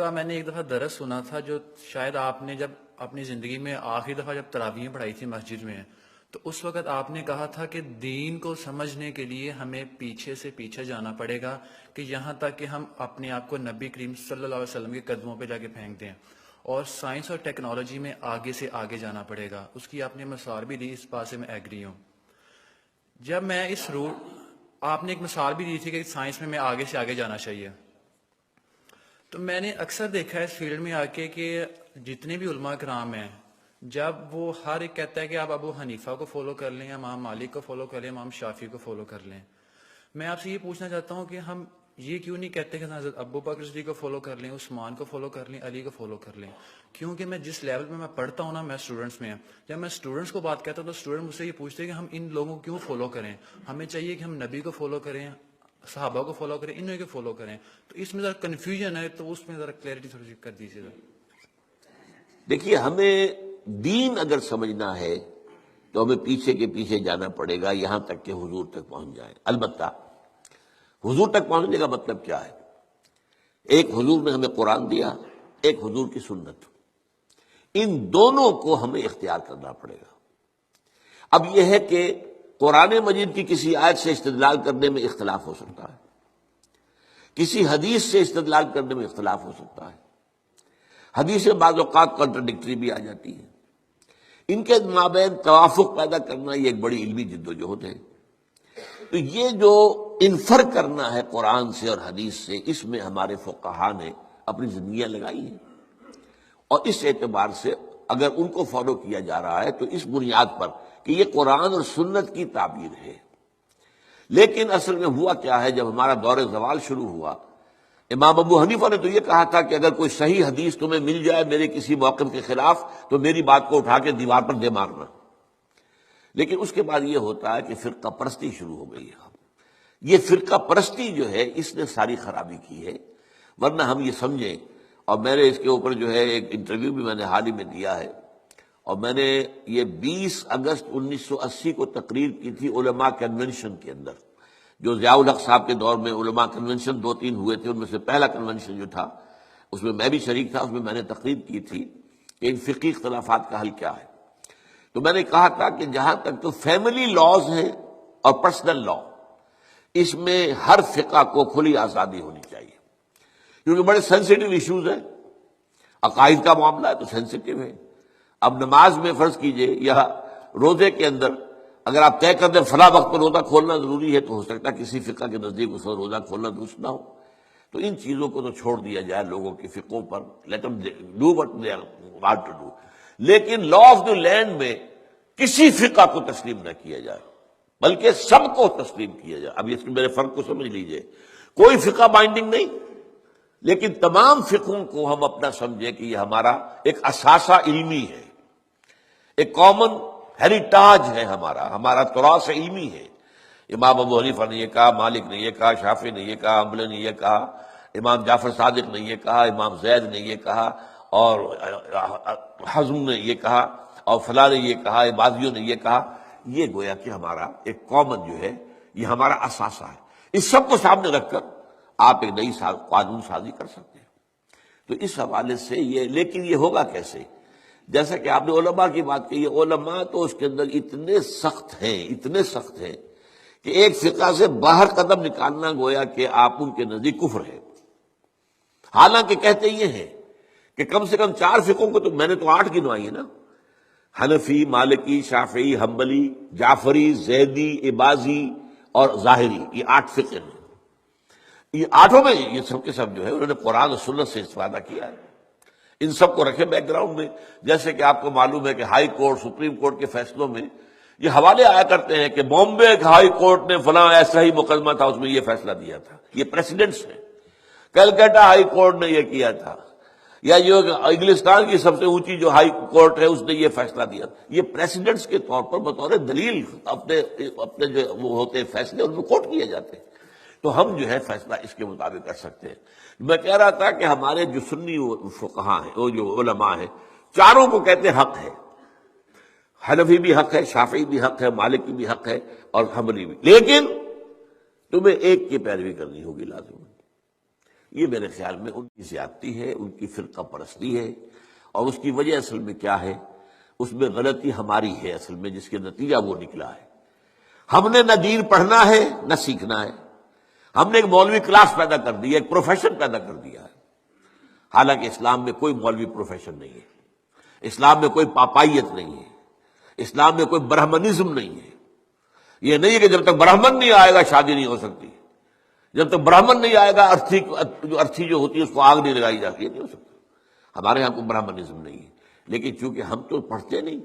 کا میں نے ایک دفعہ درس سنا تھا جو شاید آپ نے جب اپنی زندگی میں آخری دفعہ جب تراویح پڑھائی تھی مسجد میں، تو اس وقت آپ نے کہا تھا کہ دین کو سمجھنے کے لیے ہمیں پیچھے سے پیچھے جانا پڑے گا، کہ یہاں تک کہ ہم اپنے آپ کو نبی کریم صلی اللہ علیہ وسلم کے قدموں پہ جا کے پھینک دیں، اور سائنس اور ٹیکنالوجی میں آگے سے آگے جانا پڑے گا۔ اس کی آپ نے مثال بھی دی، اس بات سے میں ایگری ہوں۔ جب میں اس آپ نے ایک مثال بھی دی تھی کہ سائنس میں آگے سے آگے جانا چاہیے، تو میں نے اکثر دیکھا ہے اس فیلڈ میں آ کے کہ جتنے بھی علماء کرام ہیں، جب وہ ہر ایک کہتا ہے کہ آپ ابو حنیفہ کو فالو کر لیں، امام مالک کو فالو کر لیں، امام شافعی کو فالو کر لیں، میں آپ سے یہ پوچھنا چاہتا ہوں کہ ہم یہ کیوں نہیں کہتے کہ حضرت ابو بکر صدیق کو فالو کر لیں، عثمان کو فالو کر لیں، علی کو فالو کر لیں؟ کیونکہ میں جس لیول میں پڑھتا ہوں نا، میں اسٹوڈنٹس میں، جب میں اسٹوڈنٹس کو بات کہتا ہوں تو اسٹوڈنٹ مجھ سے یہ پوچھتے ہیں کہ ہم ان لوگوں کو کیوں فالو کریں، ہمیں چاہیے کہ ہم نبی کو فالو کریں، صحابہ کو فالو کریں، انہیں کو فالو کریں۔ تو اس میں ذرا کنفیوژن ہے، تو اس میں ذرا کلیئرٹی تھوڑی سی کر دیجیے ذرا۔ دیکھیے، ہمیں دین اگر سمجھنا ہے تو ہمیں پیچھے کے پیچھے جانا پڑے گا یہاں تک کہ حضور تک پہنچ جائے۔ البتہ حضور تک پہنچنے کا مطلب کیا ہے؟ ایک حضور نے ہمیں قرآن دیا، ایک حضور کی سنت، ان دونوں کو ہمیں اختیار کرنا پڑے گا۔ اب یہ ہے کہ قرآن مجید کی کسی آیت سے استدلال کرنے میں اختلاف ہو سکتا ہے، کسی حدیث سے استدلال کرنے میں اختلاف ہو سکتا ہے، حدیثیں بعض اوقات کنٹراڈکٹری بھی آ جاتی ہیں، ان کے مابین توافق پیدا کرنا یہ ایک بڑی علمی جدوجہد ہے۔ تو یہ جو انفر کرنا ہے قرآن سے اور حدیث سے، اس میں ہمارے فقہا نے اپنی زندگیاں لگائی ہیں، اور اس اعتبار سے اگر ان کو فالو کیا جا رہا ہے تو اس بنیاد پر کہ یہ قرآن اور سنت کی تعبیر ہے۔ لیکن اصل میں ہوا کیا ہے، جب ہمارا دور زوال شروع ہوا، امام ابو حنیفہ نے تو یہ کہا تھا کہ اگر کوئی صحیح حدیث تمہیں مل جائے میرے کسی موقف کے خلاف تو میری بات کو اٹھا کے دیوار پر دے مارنا۔ لیکن اس کے بعد یہ ہوتا ہے کہ فرقہ پرستی شروع ہو گئی ہے۔ یہ فرقہ پرستی جو ہے اس نے ساری خرابی کی ہے، ورنہ ہم یہ سمجھیں، اور میں نے اس کے اوپر جو ہے ایک انٹرویو بھی میں نے حال ہی میں دیا ہے، اور میں نے یہ 20 اگست 1980 کو تقریر کی تھی علماء کنونشن کے اندر، جو ضیاء الحق صاحب کے دور میں علماء کنونشن 2-3 ہوئے تھے، ان میں سے پہلا کنونشن جو تھا اس میں میں بھی شریک تھا، اس میں نے تقریر کی تھی کہ ان فقہی اختلافات کا حل کیا ہے۔ تو میں نے کہا تھا کہ جہاں تک تو فیملی لاز ہیں اور پرسنل لا، اس میں ہر فقہ کو کھلی آزادی ہونی چاہیے، کیونکہ بڑے سینسیٹیو ایشوز ہیں، عقائد کا معاملہ ہے تو سینسیٹیو ہے۔ اب نماز میں فرض کیجئے یا روزے کے اندر اگر آپ طے کر دیں فلاں وقت پر روزہ کھولنا ضروری ہے، تو ہو سکتا ہے کسی فقہ کے نزدیک اس وقت روزہ کھولنا درست نہ ہو۔ تو ان چیزوں کو تو چھوڑ دیا جائے لوگوں کے فقہوں پر، late them do what they want to do۔ لیکن لا آف دی لینڈ میں کسی فقہ کو تسلیم نہ کیا جائے، بلکہ سب کو تسلیم کیا جائے۔ اب اس میرے فرق کو سمجھ لیجئے، کوئی فقہ بائنڈنگ نہیں، لیکن تمام فقہوں کو ہم اپنا سمجھیں کہ یہ ہمارا ایک اثاثہ علمی ہے، ایک کامن ہیریٹاج ہے، ہمارا تراث علمی ہے۔ امام ابو حنیفہ نے یہ کہا، مالک نے یہ کہا، شافعی نے یہ کہا، حنبلی نے یہ کہا، امام جعفر صادق نے یہ کہا، امام زید نے یہ کہا، اور حزم نے یہ کہا، اور فلاں نے یہ کہا، بازیوں نے یہ کہا۔ یہ گویا کہ ہمارا ایک کامن جو ہے، یہ ہمارا اثاثہ ہے۔ اس سب کو سامنے رکھ کر آپ ایک نئی قانون سازی کر سکتے ہیں۔ تو اس حوالے سے یہ، لیکن یہ ہوگا کیسے؟ جیسا کہ آپ نے علماء کی بات کی، علماء تو اس کے اندر اتنے سخت ہیں کہ ایک فقہ سے باہر قدم نکالنا گویا کہ آپ ان کے نزدیک کفر ہے۔ حالانکہ کہتے یہ ہیں کہ کم سے کم 4 فقہوں کو، تو میں نے تو 8 گنوائی ہے نا، حنفی، مالکی، شافعی، حنبلی، جعفری، زیدی، عباضی اور ظاہری، یہ 8 فقہ ہیں۔ یہ 8 میں یہ سب کے سب جو ہے انہوں نے قرآن اور سنت سے استفادہ کیا ہے۔ ان سب کو رکھے بیک گراؤنڈ میں، جیسے کہ آپ کو معلوم ہے کہ ہائی کورٹ، سپریم کورٹ کے فیصلوں میں یہ حوالے آیا کرتے ہیں کہ بامبے ہائی کورٹ نے فلاں ایسا ہی مقدمہ تھا، اس میں یہ فیصلہ دیا تھا۔ یہ پریسیڈنٹس ہیں۔ کلکتہ ہائی کورٹ نے یہ کیا تھا، یا جو انگلستان کی سب سے اونچی جو ہائی کورٹ ہے اس نے یہ فیصلہ دیا۔ یہ پریسیڈنٹس کے طور پر بطور دلیل اپنے جو وہ ہوتے ہیں فیصلے، ان میں کوٹ کیے جاتے ہیں۔ تو ہم جو ہے فیصلہ اس کے مطابق کر سکتے ہیں۔ میں کہہ رہا تھا کہ ہمارے جو سنی فقہاء ہیں، وہ جو علماء ہیں، چاروں کو کہتے ہیں حق ہے۔ حنفی بھی حق ہے، شافعی بھی حق ہے، مالکی بھی حق ہے، اور حنبلی بھی، لیکن تمہیں ایک کی پیروی کرنی ہوگی لازم۔ یہ میرے خیال میں ان کی زیادتی ہے، ان کی فرقہ پرستی ہے، اور اس کی وجہ اصل میں کیا ہے؟ اس میں غلطی ہماری ہے اصل میں، جس کے نتیجہ وہ نکلا ہے۔ ہم نے نہ دین پڑھنا ہے نہ سیکھنا ہے، ہم نے ایک مولوی کلاس پیدا کر دی ہے، ایک پروفیشن پیدا کر دیا ہے۔ حالانکہ اسلام میں کوئی مولوی پروفیشن نہیں ہے، اسلام میں کوئی پاپائیت نہیں ہے، اسلام میں کوئی برہمنزم نہیں ہے۔ یہ نہیں ہے کہ جب تک برہمن نہیں آئے گا شادی نہیں ہو سکتی، جب تک برہمن نہیں آئے گا ارتھی جو ہوتی ہے اس کو آگ نہیں لگائی جاتی ہے، نہیں ہو سکتا۔ ہمارے یہاں کوئی برہمنزم نہیں ہے، لیکن چونکہ ہم تو پڑھتے نہیں،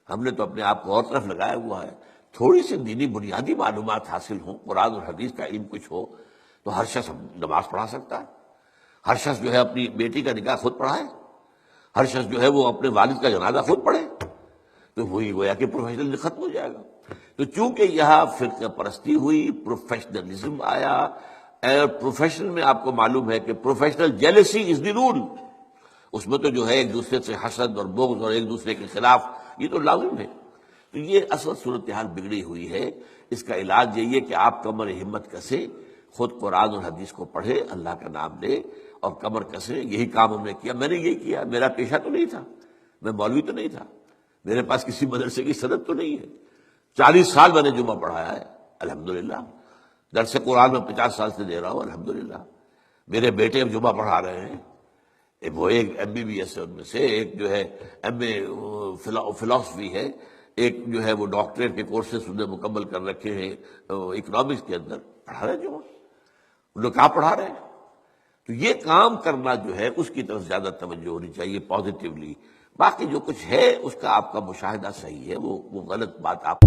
ہم نے تو اپنے آپ کو اور طرف لگایا ہوا ہے۔ تھوڑی سی دینی بنیادی معلومات حاصل ہوں، قرآن اور حدیث کا علم کچھ ہو، تو ہر شخص نماز پڑھا سکتا ہے، ہر شخص جو ہے اپنی بیٹی کا نکاح خود پڑھائے، ہر شخص جو ہے وہ اپنے والد کا جنازہ خود پڑھے، تو وہی گویا کہ پروفیشنل ختم ہو جائے گا۔ تو چونکہ یہاں فرقہ پرستی ہوئی، پروفیشنلزم آیا، اور پروفیشن میں آپ کو معلوم ہے کہ پروفیشنل جیلسی از دی رول، اس میں تو جو ہے ایک دوسرے سے حسد اور بغض اور ایک دوسرے کے خلاف، یہ تو لازم ہے۔ تو یہ اصل صورتحال بگڑی ہوئی ہے۔ اس کا علاج یہی ہے کہ آپ کمر ہمت کسے، خود قرآن اور حدیث کو پڑھے، اللہ کا نام لے اور کمر کسے۔ یہی کام ہم نے کیا، میں نے یہی کیا۔ میرا پیشہ تو نہیں تھا، میں مولوی تو نہیں تھا، میرے پاس کسی مدرسے کی سند تو نہیں ہے۔ 40 سال میں نے جمعہ پڑھایا ہے الحمدللہ، درس قرآن میں 50 سال سے دے رہا ہوں الحمدللہ۔ میرے بیٹے اب جمعہ پڑھا رہے ہیں، وہ ایک MBBS ہے ان میں سے، ایک جو ہے MA فلاسفی ہے، ایک جو ہے وہ ڈاکٹریٹ کے کورسز انہیں مکمل کر رکھے ہیں اکنامکس کے اندر، پڑھا رہے ہیں جمعہ۔ ان لوگ کہاں پڑھا رہے ہیں؟ تو یہ کام کرنا جو ہے اس کی طرف زیادہ توجہ ہونی چاہیے پازیٹیولی۔ باقی جو کچھ ہے اس کا آپ کا مشاہدہ صحیح ہے، وہ غلط بات آپ